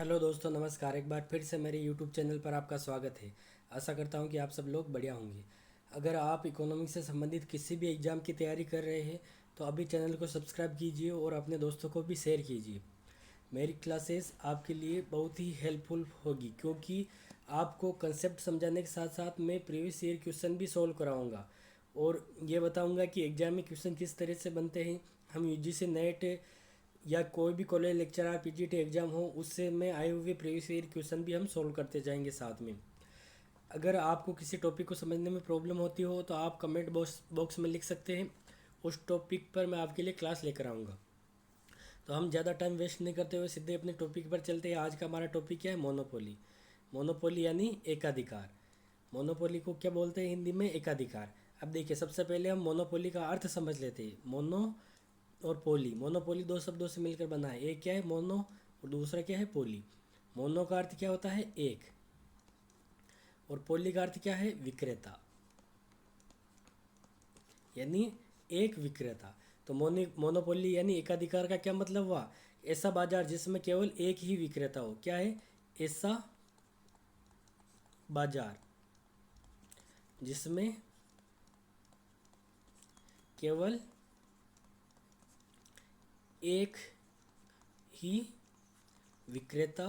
Hello दोस्तों, नमस्कार। एक बार फिर से मेरे यूट्यूब चैनल पर आपका स्वागत है। आशा करता हूं कि आप सब लोग बढ़िया होंगे। अगर आप इकोनॉमिक्स से संबंधित किसी भी एग्ज़ाम की तैयारी कर रहे हैं तो अभी चैनल को सब्सक्राइब कीजिए और अपने दोस्तों को भी शेयर कीजिए। मेरी क्लासेस आपके लिए बहुत ही हेल्पफुल होगी क्योंकि आपको कंसेप्ट समझाने के साथ साथ मैं प्रीवियस ईयर क्वेश्चन भी सॉल्व कराऊंगा और ये बताऊंगा कि एग्ज़ाम में क्वेश्चन किस तरह से बनते हैं। हम यूजीसी नेट या कोई भी कॉलेज लेक्चरर पीजीटी एग्ज़ाम हो उससे में आए हुए प्रीवियस ईयर क्वेश्चन भी हम सॉल्व करते जाएंगे साथ में। अगर आपको किसी टॉपिक को समझने में प्रॉब्लम होती हो तो आप कमेंट बॉक्स में लिख सकते हैं। उस टॉपिक पर मैं आपके लिए क्लास लेकर आऊँगा। तो हम ज़्यादा टाइम वेस्ट नहीं करते हुए सीधे अपने टॉपिक पर चलते हैं। आज का हमारा टॉपिक क्या है? मोनोपोली। मोनोपोली यानी एकाधिकार। मोनोपोली को क्या बोलते हैं हिंदी में? एकाधिकार। अब देखिए, सबसे पहले हम मोनोपोली का अर्थ समझ लेते हैं। मोनो और पोली। मोनोपोली दो शब्दों से मिलकर बना है। एक क्या है? मोनो, और दूसरा क्या है? पोली। मोनो का अर्थ क्या होता है? एक। और पोली का अर्थ क्या है? विक्रेता, यानी एक विक्रेता। तो मोनोपोली यानी एकाधिकार का क्या मतलब हुआ? ऐसा बाजार जिसमें केवल एक ही विक्रेता हो। क्या है? ऐसा बाजार जिसमें केवल एक ही विक्रेता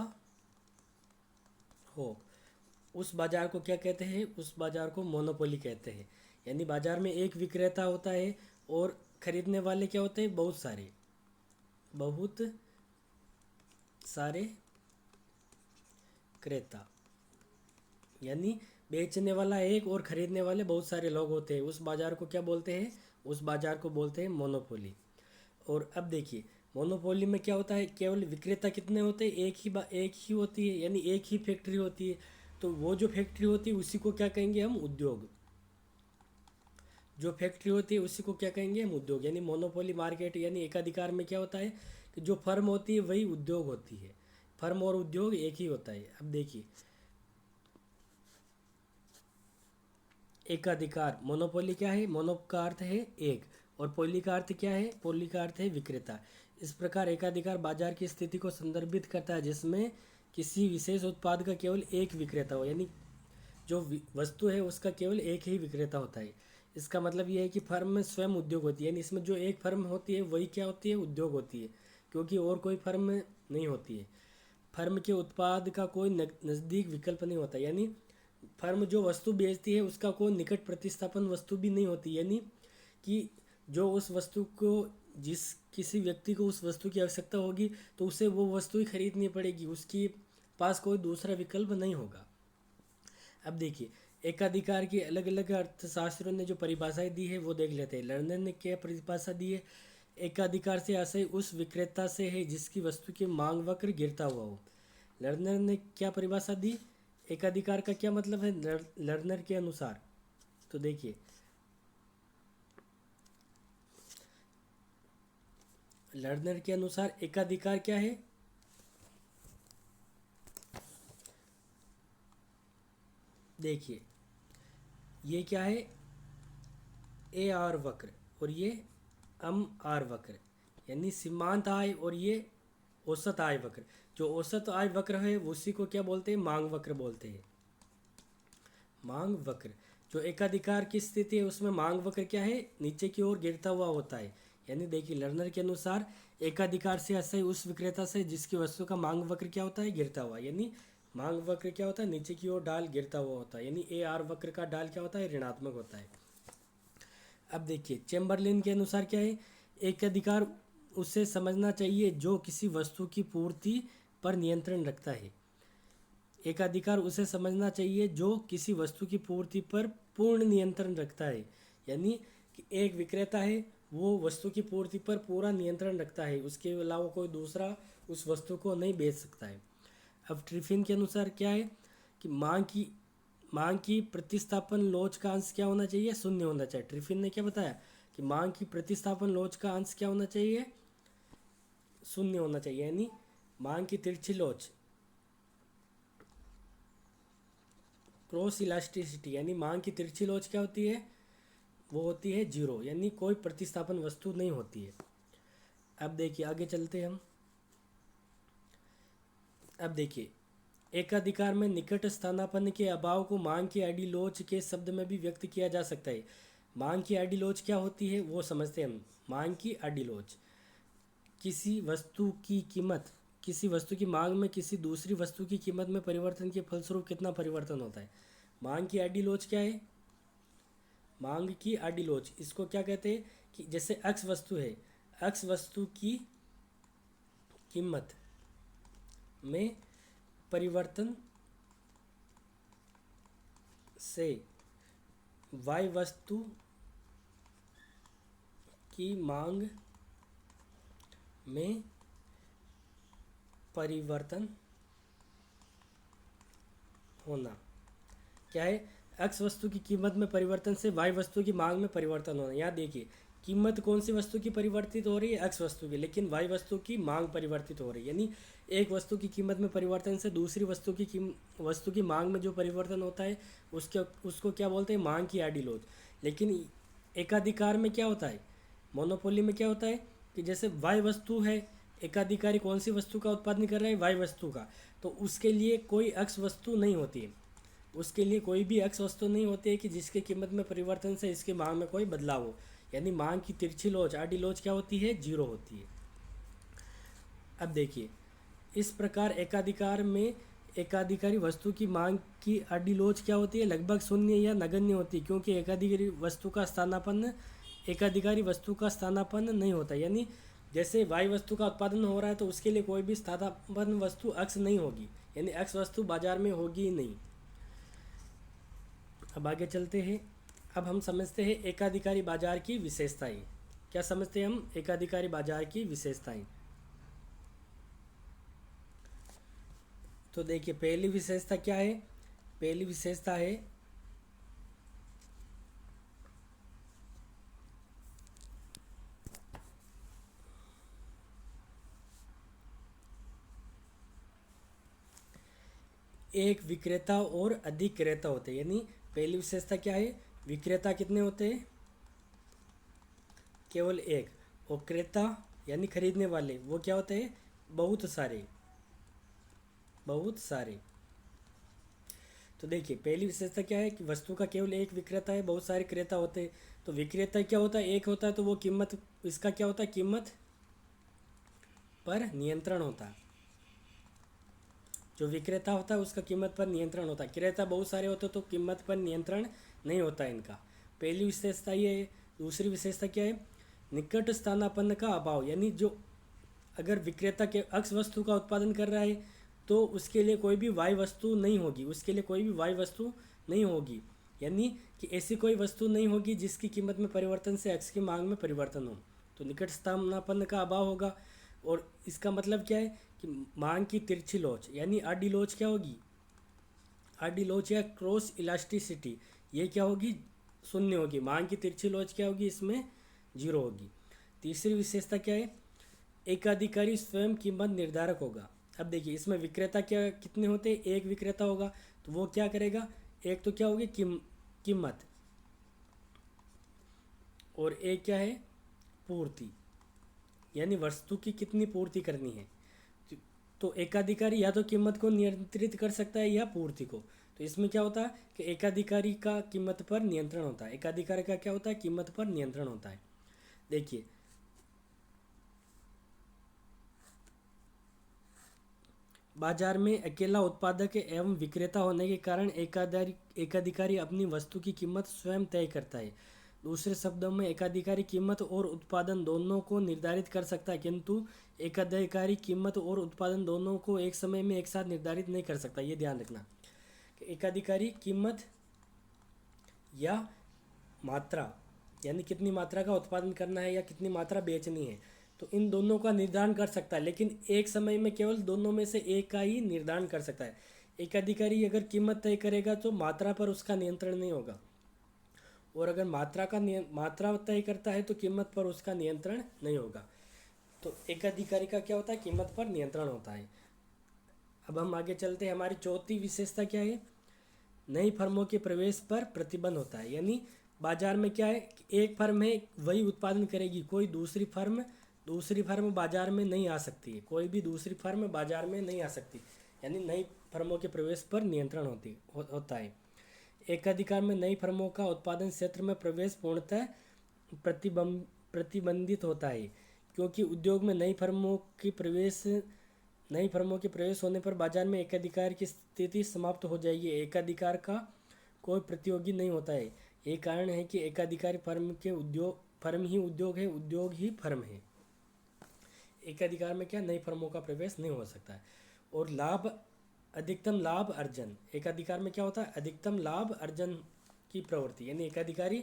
हो, उस बाजार को क्या कहते हैं? उस बाजार को मोनोपोली कहते हैं। यानी बाजार में एक विक्रेता होता है और खरीदने वाले क्या होते हैं? बहुत सारे, बहुत सारे क्रेता। यानी बेचने वाला एक और खरीदने वाले बहुत सारे लोग होते हैं। उस बाजार को क्या बोलते हैं? उस बाजार को बोलते हैं मोनोपोली। और अब देखिए, मोनोपोली में क्या होता है? केवल विक्रेता कितने होते हैं? एक ही होती है, यानी एक ही फैक्ट्री होती है। तो वो जो फैक्ट्री होती है उसी को क्या कहेंगे हम? उद्योग। जो फैक्ट्री होती है उसी को क्या कहेंगे हम? उद्योग। यानी मोनोपोली मार्केट यानी एकाधिकार में क्या होता है कि जो फर्म होती है वही उद्योग होती है। फर्म और उद्योग एक ही होता है। अब देखिए, एकाधिकार। मोनोपोली क्या है? मोनो का अर्थ है एक, और पोली का अर्थ क्या है? पोली का अर्थ है विक्रेता। इस प्रकार एकाधिकार बाजार की स्थिति को संदर्भित करता है जिसमें किसी विशेष उत्पाद का केवल एक विक्रेता हो। यानी जो वस्तु है उसका केवल एक ही विक्रेता होता है। इसका मतलब ये है कि फर्म में स्वयं उद्योग होती है। यानी इसमें जो एक फर्म होती है वही क्या होती है? उद्योग होती है, क्योंकि और कोई फर्म नहीं होती है। फर्म के उत्पाद का कोई नज़दीक विकल्प नहीं होता। यानी फर्म जो वस्तु बेचती है उसका कोई निकट प्रतिस्थापन वस्तु भी नहीं होती। यानी कि जो उस वस्तु को, जिस किसी व्यक्ति को उस वस्तु की आवश्यकता होगी तो उसे वो वस्तु ही खरीदनी पड़ेगी, उसके पास कोई दूसरा विकल्प नहीं होगा। अब देखिए, एकाधिकार की अलग अलग अर्थशास्त्रियों ने जो परिभाषाएं दी है वो देख लेते हैं। लर्नर ने क्या परिभाषा दी है? एकाधिकार से आशय उस विक्रेता से है जिसकी वस्तु की मांग वक्र गिरता हुआ हो। लर्नर ने क्या परिभाषा दी? एकाधिकार का क्या मतलब है लर्नर के अनुसार? तो देखिए, लर्नर के अनुसार एकाधिकार क्या है? देखिए, ये क्या है? ए आर वक्र और ये एम आर वक्र, यानी सीमांत आय और ये औसत आय वक्र। जो औसत आय वक्र है उसी को क्या बोलते हैं? मांग वक्र बोलते हैं। मांग वक्र। जो एकाधिकार की स्थिति है उसमें मांग वक्र क्या है? नीचे की ओर गिरता हुआ होता है। यानी देखिए, लर्नर के अनुसार एकाधिकार से आशय उस विक्रेता से जिसकी वस्तु का मांग वक्र क्या होता है? गिरता हुआ। यानी मांग वक्र क्या होता है? नीचे की ओर डाल गिरता हुआ होता है। यानी ए आर वक्र का डाल क्या होता है? ऋणात्मक होता है। अब देखिए, चेम्बरलिन के अनुसार क्या है? एक अधिकार उसे समझना चाहिए जो किसी वस्तु की पूर्ति पर नियंत्रण रखता है। एक अधिकार उसे समझना चाहिए जो किसी वस्तु की पूर्ति पर पूर्ण नियंत्रण रखता है। यानी कि एक विक्रेता है, वो वस्तु की पूर्ति पर पूरा नियंत्रण रखता है, उसके अलावा कोई दूसरा उस वस्तु को नहीं बेच सकता है। अब ट्रिफिन के अनुसार क्या है कि मांग की प्रतिस्थापन लोच का अंश क्या होना चाहिए? शून्य होना चाहिए। ट्रिफिन ने क्या बताया कि मांग की प्रतिस्थापन लोच का अंश क्या होना चाहिए? शून्य होना चाहिए। यानी मांग की तिरछी लोच, क्रॉस इलास्टिसिटी, यानी मांग की तिरछी लोच क्या होती है? वो होती है जीरो, यानी कोई प्रतिस्थापन वस्तु नहीं होती है। अब देखिए, आगे चलते हैं हम। अब देखिए, एकाधिकार में निकट स्थानापन्न के अभाव को मांग की आइडिलोच के शब्द में भी व्यक्त किया जा सकता है। मांग की आइडिलोच क्या होती है वो समझते हैं हम। मांग की आइडिलोच, किसी वस्तु की कीमत, किसी वस्तु की मांग में किसी दूसरी वस्तु की कीमत में परिवर्तन के फलस्वरूप कितना परिवर्तन होता है। मांग की आइडिलोच क्या है? मांग की आइडिलोच इसको क्या कहते हैं कि जैसे एक्स वस्तु है, एक्स वस्तु की कीमत में परिवर्तन से वाई वस्तु की मांग में परिवर्तन होना क्या है? एक्स वस्तु की कीमत में परिवर्तन से वाई वस्तु की मांग में परिवर्तन होना। यहाँ देखिए, कीमत कौन सी वस्तु की परिवर्तित हो रही है? एक्स वस्तु की, लेकिन वाई वस्तु की मांग परिवर्तित हो रही है। यानी एक वस्तु की कीमत में परिवर्तन से दूसरी वस्तु की मांग में जो परिवर्तन होता है उसको क्या बोलते हैं? मांग की आइडिलोच। लेकिन एकाधिकार में क्या होता है? मोनोपोली में क्या होता है कि जैसे वाई वस्तु है, एकाधिकारी कौन सी वस्तु का उत्पादन कर रहा है? वाई वस्तु का। तो उसके लिए कोई एक्स वस्तु नहीं होती है, उसके लिए कोई भी एक्स वस्तु नहीं होती है कि जिसकी कीमत में परिवर्तन से इसकी मांग में कोई बदलाव हो। यानी मांग की तिरछी लोच, आइडिलोच क्या होती है? जीरो होती है। अब देखिए, इस प्रकार एकाधिकार में एकाधिकारी वस्तु की मांग की आइडिलोच क्या होती है? लगभग शून्य या नगण्य होती है, क्योंकि एकाधिकारी वस्तु का स्थानापन्न नहीं होता। यानी जैसे वाई वस्तु का उत्पादन हो रहा है तो उसके लिए कोई भी स्थानापन्न वस्तु एक्स नहीं होगी, यानी एक्स वस्तु बाजार में होगी ही नहीं। अब आगे चलते हैं। अब हम समझते हैं एकाधिकारी बाजार की विशेषताएं। क्या समझते हैं हम एकाधिकारी बाजार की विशेषताएं? तो देखिए, पहली विशेषता क्या है? पहली विशेषता है एक विक्रेता और अधिक क्रेता होते हैं। यानी पहली विशेषता क्या है? विक्रेता कितने होते हैं? केवल एक। और क्रेता यानी खरीदने वाले वो क्या होते हैं? बहुत सारे, बहुत सारे। तो देखिए, पहली विशेषता क्या है कि वस्तु का केवल एक विक्रेता है, बहुत सारे क्रेता होते हैं। तो विक्रेता क्या होता है? एक होता है, तो वो कीमत, इसका क्या होता है? कीमत पर नियंत्रण होता है। जो विक्रेता होता है उसका कीमत पर नियंत्रण होता है। क्रेता बहुत सारे होते तो कीमत पर नियंत्रण नहीं होता इनका। पहली विशेषता ये है। दूसरी विशेषता क्या है? निकट स्थानापन्न का अभाव। यानी जो अगर विक्रेता के एक्स वस्तु का उत्पादन कर रहा है तो उसके लिए कोई भी वाई वस्तु नहीं होगी, उसके लिए कोई भी वाई वस्तु नहीं होगी। यानी कि ऐसी कोई वस्तु नहीं होगी जिसकी कीमत में परिवर्तन से एक्स की मांग में परिवर्तन हो। तो निकट स्थानापन्न का अभाव होगा। और इसका मतलब क्या है कि मांग की तिरछी लोच, यानी आडी लोच क्या होगी? आडी लोच या क्रॉस इलास्टिसिटी, ये क्या होगी? शून्य होगी। मांग की तिरछी लोच क्या होगी? इसमें जीरो होगी। तीसरी विशेषता क्या है? एकाधिकारी स्वयं कीमत निर्धारक होगा। अब देखिए, इसमें विक्रेता क्या कितने होते हैं? एक विक्रेता होगा, तो वो क्या करेगा? एक तो क्या होगी? कीमत, और एक क्या है? पूर्ति, यानी वस्तु की कितनी पूर्ति करनी है। तो एकाधिकारी या तो कीमत को नियंत्रित कर सकता है या पूर्ति को। तो इसमें क्या होता है कि एकाधिकारी का कीमत पर नियंत्रण होता है। एकाधिकारी का क्या होता है? कीमत पर नियंत्रण होता है। देखिए, बाजार में अकेला उत्पादक एवं विक्रेता होने के कारण एकाधिकारी अपनी वस्तु की कीमत स्वयं तय करता है। दूसरे शब्दों में एकाधिकारी कीमत और उत्पादन दोनों को निर्धारित कर सकता है, किंतु एकाधिकारी कीमत और उत्पादन दोनों को एक समय में एक साथ निर्धारित नहीं कर सकता। ये ध्यान रखना कि एकाधिकारी कीमत या मात्रा, यानी कितनी मात्रा का उत्पादन करना है या कितनी मात्रा बेचनी है, तो इन दोनों का निर्धारण कर सकता है, लेकिन एक समय में केवल दोनों में से एक का ही निर्धारण कर सकता है। एकाधिकारी अगर कीमत तय करेगा तो मात्रा पर उसका नियंत्रण नहीं होगा, और अगर मात्रा तय करता है तो कीमत पर उसका नियंत्रण नहीं होगा। तो एकाधिकारी का क्या होता है? कीमत पर नियंत्रण होता है। अब हम आगे चलते हैं। हमारी चौथी विशेषता क्या है? नई फर्मों के प्रवेश पर प्रतिबंध होता है। यानी बाजार में क्या है कि एक फर्म है वही उत्पादन करेगी, कोई दूसरी फर्म दूसरी फर्म बाजार में नहीं आ सकती है, कोई भी दूसरी फर्म बाजार में नहीं आ सकती, यानी नई फर्मों के प्रवेश पर नियंत्रण होता है। एकाधिकार में नई फर्मों का उत्पादन क्षेत्र में प्रवेश पूर्णतः प्रतिबंधित होता है, क्योंकि उद्योग में नई फर्मों के प्रवेश होने पर बाजार में एकाधिकार की स्थिति समाप्त हो जाएगी। एकाधिकार का कोई प्रतियोगी नहीं होता है। यही कारण है कि एकाधिकारी फर्म ही उद्योग है, उद्योग ही फर्म है। एकाधिकार में क्या, नई फर्मों का प्रवेश नहीं हो सकता है। और अधिकतम लाभ अर्जन, एकाधिकार में क्या होता है, अधिकतम लाभ अर्जन की प्रवृत्ति, यानी एकाधिकारी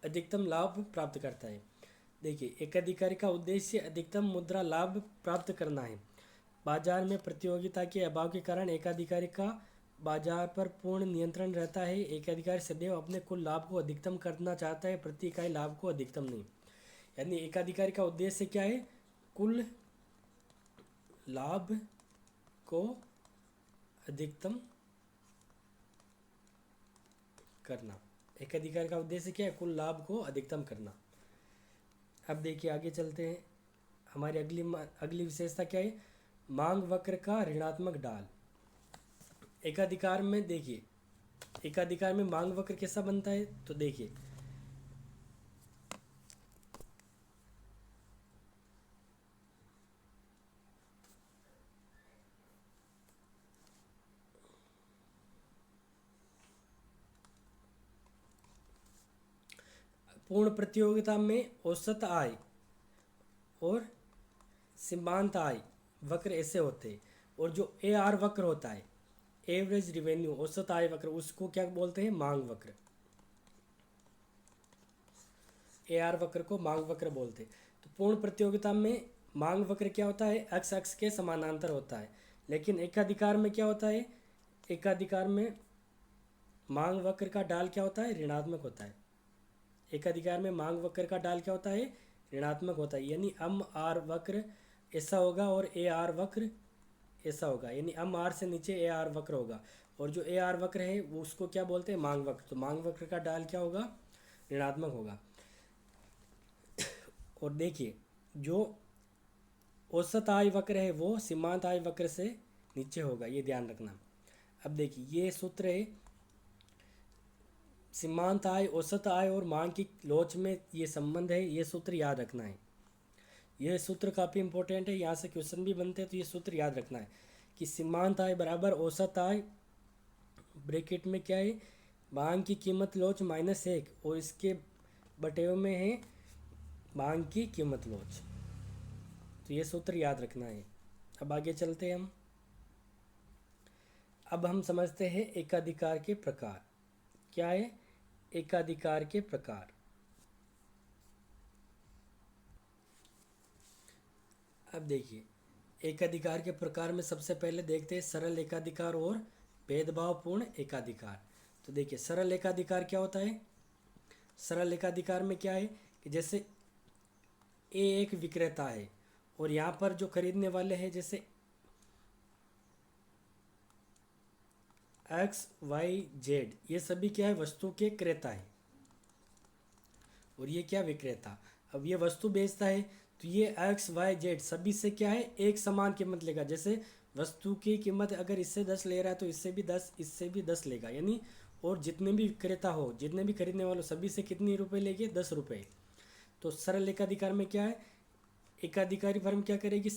अधिकतम लाभ प्राप्त करता है। देखिए, एकाधिकारी का उद्देश्य अधिकतम मुद्रा लाभ प्राप्त करना है। बाजार में प्रतियोगिता के अभाव के कारण एकाधिकारी का बाजार पर पूर्ण नियंत्रण रहता है। एकाधिकारी सदैव अपने कुल लाभ को अधिकतम करना चाहता है, प्रति इकाई लाभ को अधिकतम नहीं। यानी एकाधिकारी का उद्देश्य क्या है, कुल लाभ को अधिकतम करना। एकाधिकार का उद्देश्य क्या है, कुल लाभ को अधिकतम करना। अब देखिए आगे चलते हैं। हमारी अगली विशेषता क्या है, मांग वक्र का ऋणात्मक ढाल। एकाधिकार में देखिए, एकाधिकार में मांग वक्र कैसा बनता है, तो देखिए पूर्ण प्रतियोगिता में औसत आय और सीमांत आय वक्र ऐसे होते हैं। और जो AR वक्र होता है, एवरेज रिवेन्यू, औसत आय वक्र, उसको क्या बोलते हैं, मांग वक्र। AR वक्र को मांग वक्र बोलते हैं। तो पूर्ण प्रतियोगिता में मांग वक्र क्या होता है, एक्स अक्ष के समानांतर होता है। लेकिन एकाधिकार में क्या होता है, एकाधिकार में मांग वक्र का ढाल क्या होता है, ऋणात्मक होता है। एकाधिकार में मांग वक्र का ढाल क्या होता है, ऋणात्मक होता है। यानी MR वक्र ऐसा होगा और AR वक्र ऐसा होगा, यानी MR से नीचे AR वक्र होगा। और जो AR वक्र है वो उसको क्या बोलते हैं, मांग वक्र। तो मांग वक्र का ढाल क्या होगा, ऋणात्मक होगा। और देखिए, जो औसत आय वक्र है वो सीमांत आय वक्र से नीचे होगा, ये ध्यान रखना। अब देखिए, ये सूत्र है, सीमांत आय, औसत आय और मांग की लोच में ये संबंध है, ये सूत्र याद रखना है। यह सूत्र काफ़ी इंपॉर्टेंट है, यहाँ से क्वेश्चन भी बनते हैं, तो ये सूत्र याद रखना है कि सीमांत आय बराबर औसत आय, ब्रैकेट में क्या है, मांग की कीमत लोच -1, और इसके बटे में है मांग की कीमत लोच। तो ये सूत्र याद रखना है। अब आगे चलते हैं हम। अब हम समझते हैं एकाधिकार के प्रकार। क्या है, एकाधिकार के प्रकार। अब देखिए, एकाधिकार के प्रकार में सबसे पहले देखते हैं सरल एकाधिकार और भेदभावपूर्ण एकाधिकार। तो देखिए, सरल एकाधिकार क्या होता है। सरल एकाधिकार में क्या है कि जैसे ए एक विक्रेता है और यहाँ पर जो खरीदने वाले हैं जैसे XYZ, ये सभी क्या है, वस्तु के क्रेता है और ये क्या, विक्रेता। अब ये वस्तु बेचता है तो ये XYZ सभी से क्या है, एक समान कीमत लेगा। जैसे वस्तु की कीमत अगर इससे 10 ले रहा है तो इससे भी 10, इससे भी 10 लेगा, यानी और जितने भी विक्रेता हो, जितने भी खरीदने वाले, सभी से कितने रुपए लेंगे, 10 रुपये। तो सरल एकाधिकार में क्या है, एकाधिकारी फर्म क्या करेगी,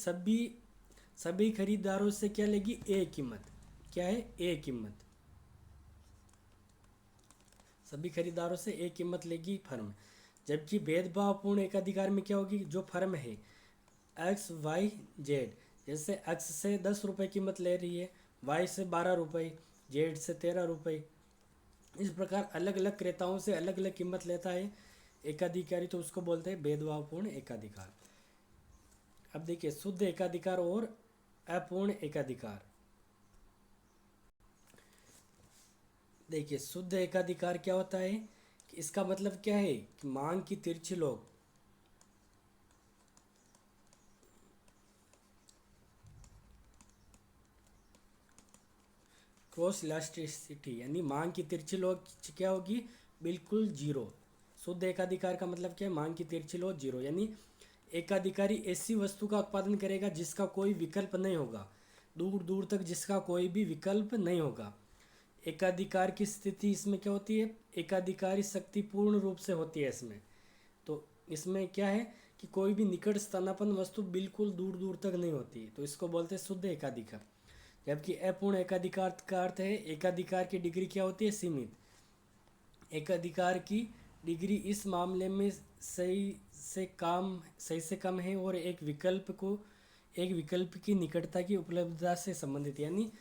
सभी खरीदारों से क्या लेगी, एक कीमत। क्या है, एक कीमत। सभी खरीदारों से एक कीमत लेगी फर्म। जबकि भेदभावपूर्ण एकाधिकार में क्या होगी, जो फर्म है XYZ, जैसे X से 10 रुपये कीमत ले रही है, Y से 12 रुपये, Z से 13 रुपये, इस प्रकार अलग अलग क्रेताओं से अलग अलग कीमत लेता है एकाधिकारी, तो उसको बोलते हैं भेदभावपूर्ण एकाधिकार। अब देखिए, शुद्ध एकाधिकार और अपूर्ण एकाधिकार। देखिए, शुद्ध एकाधिकार क्या होता है कि इसका मतलब क्या है कि मांग की तिरछी लोग, क्रॉस इलास्टिसिटी, यानी मांग की तिरछी लोग क्या होगी, बिल्कुल जीरो। शुद्ध एकाधिकार का मतलब क्या है, मांग की तिरछी लोग जीरो, यानी एकाधिकारी ऐसी वस्तु का उत्पादन करेगा जिसका कोई विकल्प नहीं होगा, दूर दूर तक जिसका कोई भी विकल्प नहीं होगा। एकाधिकार की स्थिति इसमें क्या होती है, एकाधिकारी शक्ति पूर्ण रूप से होती है इसमें। तो इसमें क्या है कि कोई भी निकट स्थानापन्न वस्तु बिल्कुल दूर दूर तक नहीं होती, तो इसको बोलते हैं शुद्ध एकाधिकार। जबकि अपूर्ण एकाधिकार का अर्थ है एकाधिकार की डिग्री क्या होती है, सीमित। एकाधिकार की डिग्री इस मामले में सही से कम है और एक विकल्प की निकटता की उपलब्धता से संबंधित। यानी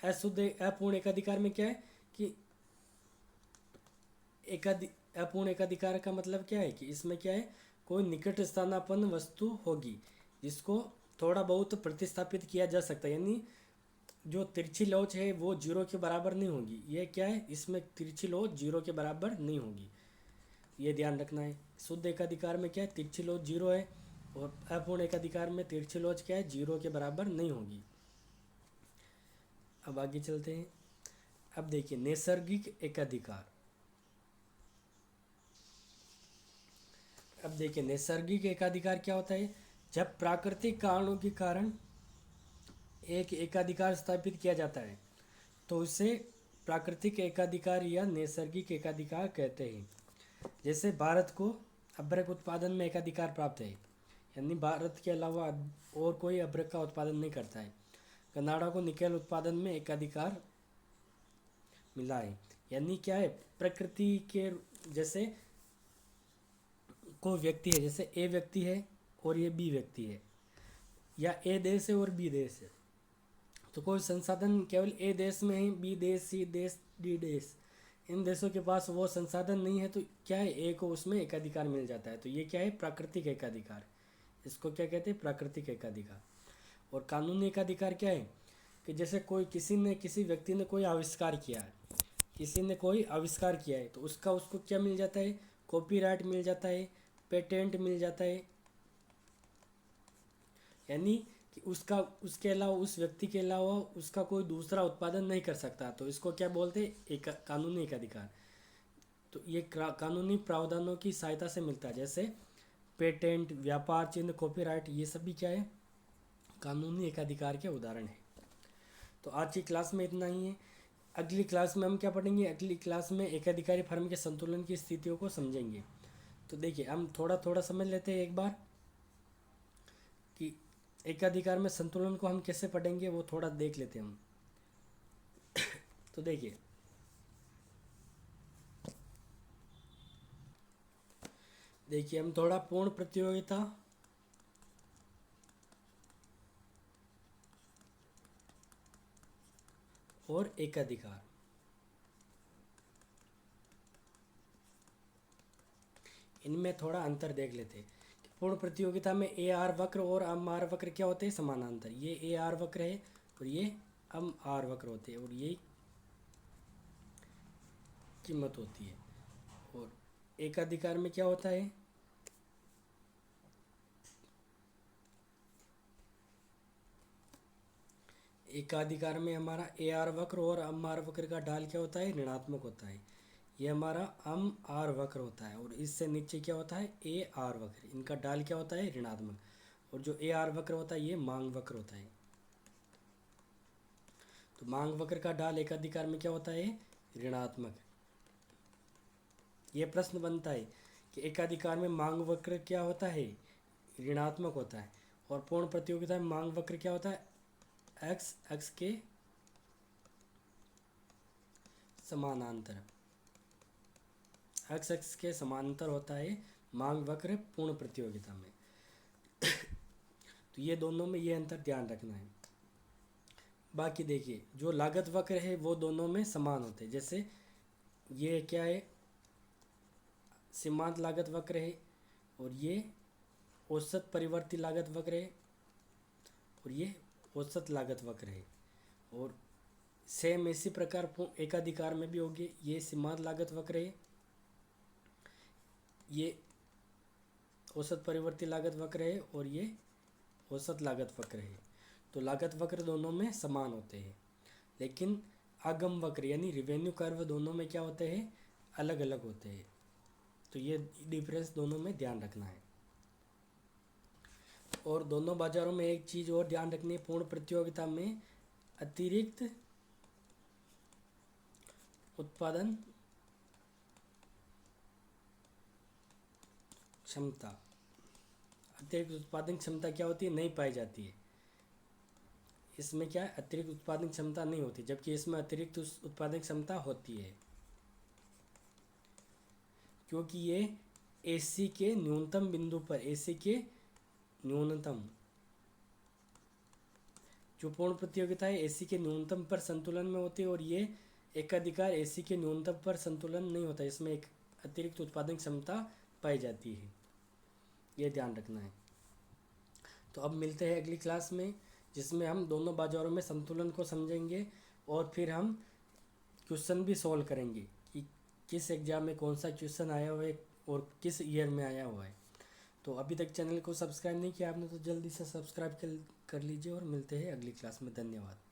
कि अपूर्ण एकाधिकार में क्या है कि अपूर्ण एकाधिकार का मतलब क्या है कि इसमें क्या है, कोई निकट स्थानापन्न वस्तु होगी जिसको थोड़ा बहुत प्रतिस्थापित किया जा सकता है। यानी जो तिरछी लोच है वो जीरो के बराबर नहीं होगी। ये क्या है, इसमें तिरछी लोच जीरो के बराबर नहीं होगी, ये ध्यान रखना है। शुद्ध एकाधिकार में क्या है, तिरछी लोच जीरो है, और अपूर्ण एकाधिकार में तिरछी लोच क्या है, जीरो के बराबर नहीं होगी। अब आगे चलते हैं। अब देखिए नैसर्गिक एकाधिकार। अब देखिए नैसर्गिक एकाधिकार क्या होता है, जब प्राकृतिक कारणों के कारण एक एकाधिकार स्थापित किया जाता है तो उसे प्राकृतिक एकाधिकार या नैसर्गिक एकाधिकार कहते हैं। जैसे भारत को अभ्रक उत्पादन में एकाधिकार प्राप्त है, यानी भारत के अलावा और कोई अभ्रक का उत्पादन नहीं करता है। कनाडा को निकेल उत्पादन में एकाधिकार मिला है। यानी क्या है, प्रकृति के जैसे कोई व्यक्ति है, जैसे ए व्यक्ति है और ये बी व्यक्ति है, या ए देश है और बी देश है, तो कोई संसाधन केवल ए देश में है, बी देश, सी देश, डी देश, इन देशों के पास वो संसाधन नहीं है, तो क्या है, ए को उसमें एकाधिकार मिल जाता है। तो ये क्या है, प्राकृतिक एकाधिकार। इसको क्या कहते हैं, प्राकृतिक एकाधिकार। और कानूनी एकाधिकार क्या है कि जैसे किसी व्यक्ति ने कोई आविष्कार किया है, तो उसको क्या मिल जाता है, कॉपीराइट मिल जाता है, पेटेंट मिल जाता है। यानी कि उसके अलावा, उस व्यक्ति के अलावा उसका कोई दूसरा उत्पादन नहीं कर सकता, तो इसको क्या बोलते हैं, कानूनी एकाधिकार। तो ये कानूनी प्रावधानों की सहायता से मिलता है, जैसे पेटेंट, व्यापार चिन्ह, कॉपीराइट, ये सभी क्या है, कानूनी एकाधिकार के उदाहरण है। तो आज की क्लास में इतना ही है। अगली क्लास में हम क्या पढ़ेंगे, अगली क्लास में एकाधिकारी फर्म के संतुलन की स्थितियों को समझेंगे। तो देखिए हम थोड़ा थोड़ा समझ लेते हैं एक बार कि एकाधिकार में संतुलन को हम कैसे पढ़ेंगे, वो थोड़ा देख लेते हैं हम। तो देखिए हम थोड़ा पूर्ण प्रतियोगिता और एकाधिकार, इनमें थोड़ा अंतर देख लेते हैं। पूर्ण प्रतियोगिता में ए आर वक्र और एम आर वक्र क्या होते हैं, समानांतर। ये ए आर वक्र है और ये एम आर वक्र होते हैं, और ये कीमत होती है। और एकाधिकार में क्या होता है, एकाधिकार में हमारा ए आर वक्र और एम आर वक्र का ढाल क्या होता है, ऋणात्मक होता है। ये हमारा एम आर वक्र होता है, और इससे नीचे क्या होता है, ए आर वक्र, इनका ढाल क्या होता है, ऋणात्मक। और जो ए आर वक्र होता है ये मांग वक्र होता है। तो मांग वक्र का ढाल एकाधिकार में क्या होता है, ऋणात्मक। ये प्रश्न बनता है कि एकाधिकार में मांग वक्र क्या होता है, ऋणात्मक होता है, और पूर्ण प्रतियोगिता में मांग वक्र क्या होता है, एक्स के समानांतर, एक्स के समानांतर होता है मांग वक्र पूर्ण प्रतियोगिता में। तो ये दोनों में ये अंतर ध्यान रखना है। बाकी देखिए जो लागत वक्र है वो दोनों में समान होते हैं। जैसे ये क्या है, सीमांत लागत वक्र है, और ये औसत परिवर्ती लागत वक्र है, और ये औसत लागत वक्र है। और सेम इसी प्रकार एकाधिकार में भी होगी। ये सीमांत लागत वक्र है, ये औसत परिवर्ती लागत वक्र है, और ये औसत लागत वक्र है। तो लागत वक्र दोनों में समान होते हैं, लेकिन आगम वक्र यानी रिवेन्यू कर्व दोनों में क्या होते हैं, अलग अलग होते हैं। तो ये डिफरेंस दोनों में ध्यान रखना है। और दोनों बाजारों में एक चीज़ और ध्यान रखनी है, पूर्ण प्रतियोगिता में अतिरिक्त उत्पादन क्षमता, अतिरिक्त उत्पादन क्षमता क्या होती है, नहीं पाई जाती है। इसमें क्या है, अतिरिक्त उत्पादन क्षमता नहीं होती, जबकि इसमें अतिरिक्त उत्पादन क्षमता होती है, क्योंकि ये एसी के न्यूनतम बिंदु पर, एसी के न्यूनतम, जो पूर्ण प्रतियोगिता है एसी के न्यूनतम पर संतुलन में होती है, और ये एकाधिकार एसी के न्यूनतम पर संतुलन नहीं होता, इसमें एक अतिरिक्त उत्पादन क्षमता पाई जाती है, ये ध्यान रखना है। तो अब मिलते हैं अगली क्लास में, जिसमें हम दोनों बाजारों में संतुलन को समझेंगे, और फिर हम क्वेश्चन भी सॉल्व करेंगे कि किस एग्जाम में कौन सा क्वेश्चन आया हुआ है और किस ईयर में आया हुआ है। तो अभी तक चैनल को सब्सक्राइब नहीं किया आपने तो जल्दी से सब्सक्राइब कर लीजिए, और मिलते हैं अगली क्लास में। धन्यवाद।